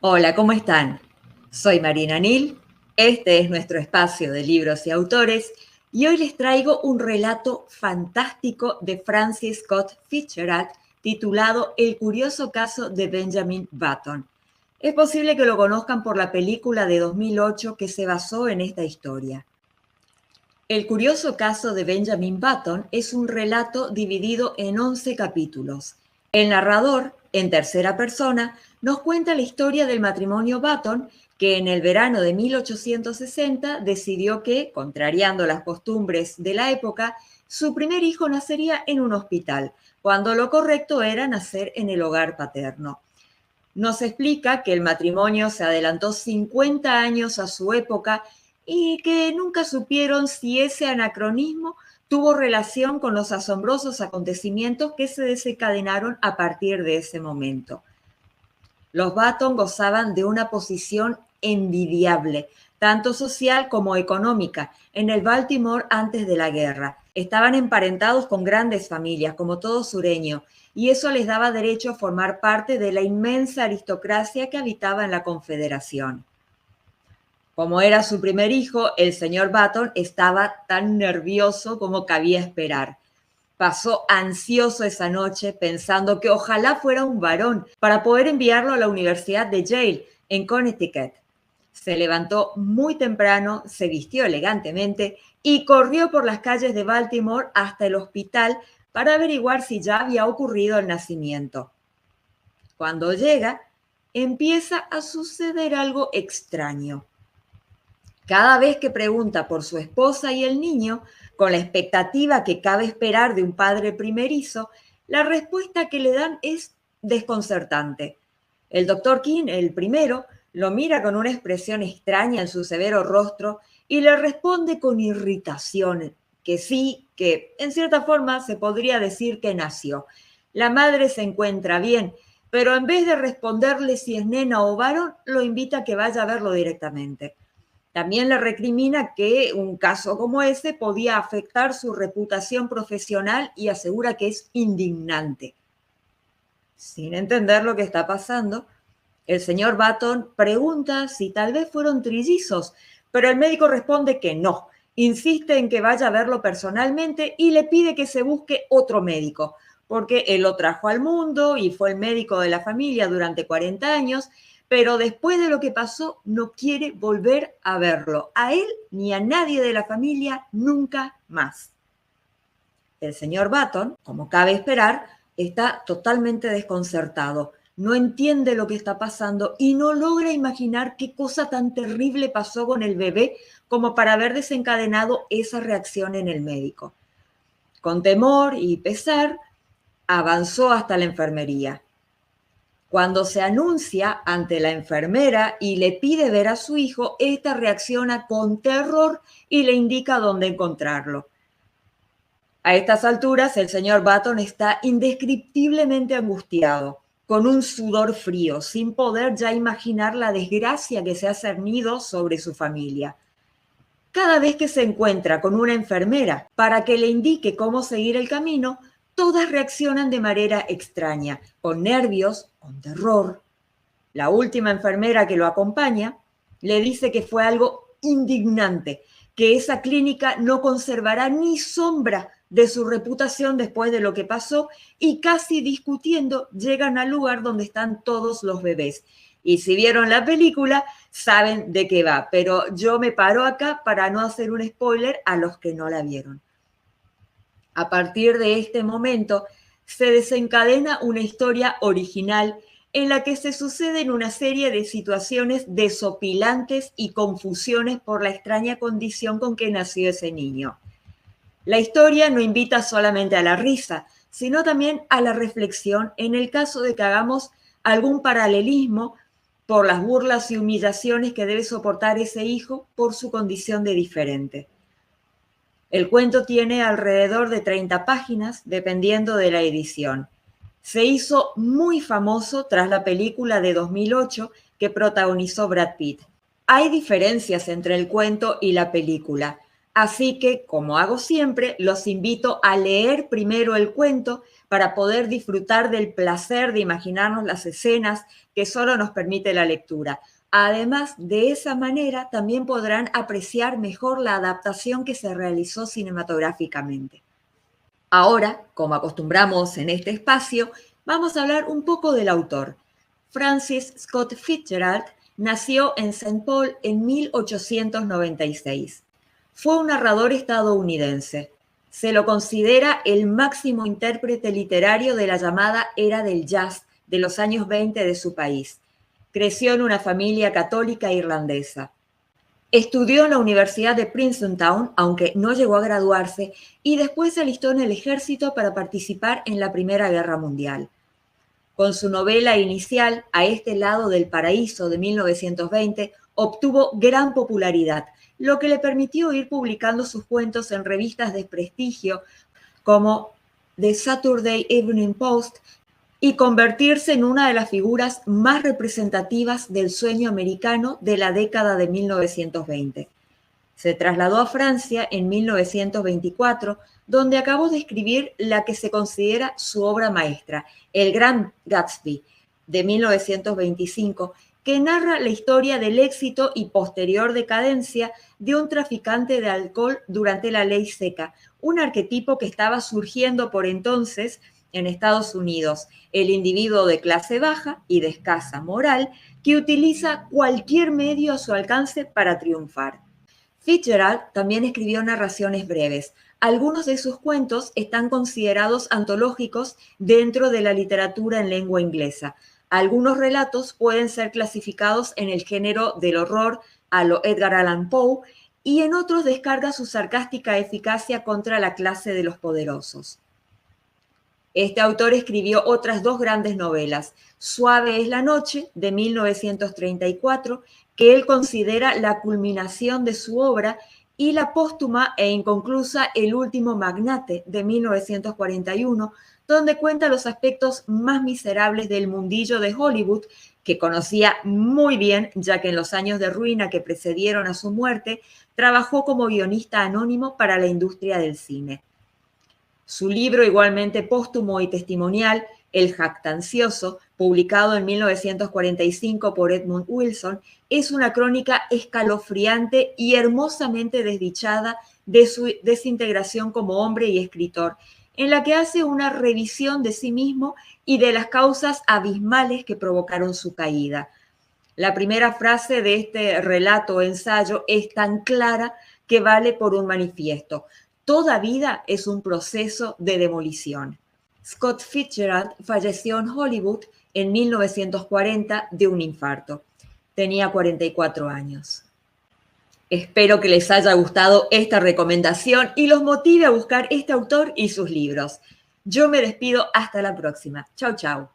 Hola, ¿cómo están? Soy Marina Nil, este es nuestro espacio de libros y autores y hoy les traigo un relato fantástico de Francis Scott Fitzgerald titulado El curioso caso de Benjamin Button. Es posible que lo conozcan por la película de 2008 que se basó en esta historia. El curioso caso de Benjamin Button es un relato dividido en 11 capítulos. El narrador, en tercera persona, nos cuenta la historia del matrimonio Button, que en el verano de 1860 decidió que, contrariando las costumbres de la época, su primer hijo nacería en un hospital, cuando lo correcto era nacer en el hogar paterno. Nos explica que el matrimonio se adelantó 50 años a su época y que nunca supieron si ese anacronismo tuvo relación con los asombrosos acontecimientos que se desencadenaron a partir de ese momento. Los Button gozaban de una posición envidiable, tanto social como económica, en el Baltimore antes de la guerra. Estaban emparentados con grandes familias, como todo sureño, y eso les daba derecho a formar parte de la inmensa aristocracia que habitaba en la Confederación. Como era su primer hijo, el señor Button estaba tan nervioso como cabía esperar. Pasó ansioso esa noche pensando que ojalá fuera un varón para poder enviarlo a la Universidad de Yale, en Connecticut. Se levantó muy temprano, se vistió elegantemente y corrió por las calles de Baltimore hasta el hospital para averiguar si ya había ocurrido el nacimiento. Cuando llega, empieza a suceder algo extraño. Cada vez que pregunta por su esposa y el niño, con la expectativa que cabe esperar de un padre primerizo, la respuesta que le dan es desconcertante. El doctor King, el primero, lo mira con una expresión extraña en su severo rostro y le responde con irritación que sí, que en cierta forma se podría decir que nació. La madre se encuentra bien, pero en vez de responderle si es nena o varón, lo invita a que vaya a verlo directamente. También le recrimina que un caso como ese podía afectar su reputación profesional y asegura que es indignante. Sin entender lo que está pasando, el señor Button pregunta si tal vez fueron trillizos, pero el médico responde que no. Insiste en que vaya a verlo personalmente y le pide que se busque otro médico, porque él lo trajo al mundo y fue el médico de la familia durante 40 años, pero después de lo que pasó no quiere volver a verlo, a él ni a nadie de la familia nunca más. El señor Button, como cabe esperar, está totalmente desconcertado. No entiende lo que está pasando y no logra imaginar qué cosa tan terrible pasó con el bebé como para haber desencadenado esa reacción en el médico. Con temor y pesar, avanzó hasta la enfermería. Cuando se anuncia ante la enfermera y le pide ver a su hijo, ésta reacciona con terror y le indica dónde encontrarlo. A estas alturas, el señor Button está indescriptiblemente angustiado, con un sudor frío, sin poder ya imaginar la desgracia que se ha cernido sobre su familia. Cada vez que se encuentra con una enfermera para que le indique cómo seguir el camino, todas reaccionan de manera extraña, con nervios, con terror. La última enfermera que lo acompaña le dice que fue algo indignante, que esa clínica no conservará ni sombra de su reputación después de lo que pasó y casi discutiendo llegan al lugar donde están todos los bebés. Y si vieron la película, saben de qué va, pero yo me paro acá para no hacer un spoiler a los que no la vieron. A partir de este momento, se desencadena una historia original en la que se suceden una serie de situaciones desopilantes y confusiones por la extraña condición con que nació ese niño. La historia no invita solamente a la risa, sino también a la reflexión en el caso de que hagamos algún paralelismo por las burlas y humillaciones que debe soportar ese hijo por su condición de diferente. El cuento tiene alrededor de 30 páginas, dependiendo de la edición. Se hizo muy famoso tras la película de 2008 que protagonizó Brad Pitt. Hay diferencias entre el cuento y la película, así que, como hago siempre, los invito a leer primero el cuento para poder disfrutar del placer de imaginarnos las escenas que solo nos permite la lectura. Además, de esa manera también podrán apreciar mejor la adaptación que se realizó cinematográficamente. Ahora, como acostumbramos en este espacio, vamos a hablar un poco del autor. Francis Scott Fitzgerald nació en Saint Paul en 1896. Fue un narrador estadounidense. Se lo considera el máximo intérprete literario de la llamada era del jazz de los años 20 de su país. Creció en una familia católica irlandesa. Estudió en la Universidad de Princeton, aunque no llegó a graduarse, y después se alistó en el ejército para participar en la Primera Guerra Mundial. Con su novela inicial, A este lado del paraíso, de 1920, obtuvo gran popularidad, lo que le permitió ir publicando sus cuentos en revistas de prestigio como The Saturday Evening Post y convertirse en una de las figuras más representativas del sueño americano de la década de 1920. Se trasladó a Francia en 1924, donde acabó de escribir la que se considera su obra maestra, El Gran Gatsby, de 1925, que narra la historia del éxito y posterior decadencia de un traficante de alcohol durante la ley seca, un arquetipo que estaba surgiendo por entonces en Estados Unidos, el individuo de clase baja y de escasa moral que utiliza cualquier medio a su alcance para triunfar. Fitzgerald también escribió narraciones breves. Algunos de sus cuentos están considerados antológicos dentro de la literatura en lengua inglesa. Algunos relatos pueden ser clasificados en el género del horror a lo Edgar Allan Poe y en otros descarga su sarcástica eficacia contra la clase de los poderosos. Este autor escribió otras dos grandes novelas, Suave es la noche, de 1934, que él considera la culminación de su obra, y la póstuma e inconclusa El último magnate, de 1941, donde cuenta los aspectos más miserables del mundillo de Hollywood, que conocía muy bien, ya que en los años de ruina que precedieron a su muerte, trabajó como guionista anónimo para la industria del cine. Su libro, igualmente póstumo y testimonial, El jactancioso, publicado en 1945 por Edmund Wilson, es una crónica escalofriante y hermosamente desdichada de su desintegración como hombre y escritor, en la que hace una revisión de sí mismo y de las causas abismales que provocaron su caída. La primera frase de este relato o ensayo es tan clara que vale por un manifiesto. Toda vida es un proceso de demolición. Scott Fitzgerald falleció en Hollywood en 1940 de un infarto. Tenía 44 años. Espero que les haya gustado esta recomendación y los motive a buscar este autor y sus libros. Yo me despido hasta la próxima. Chau, chau.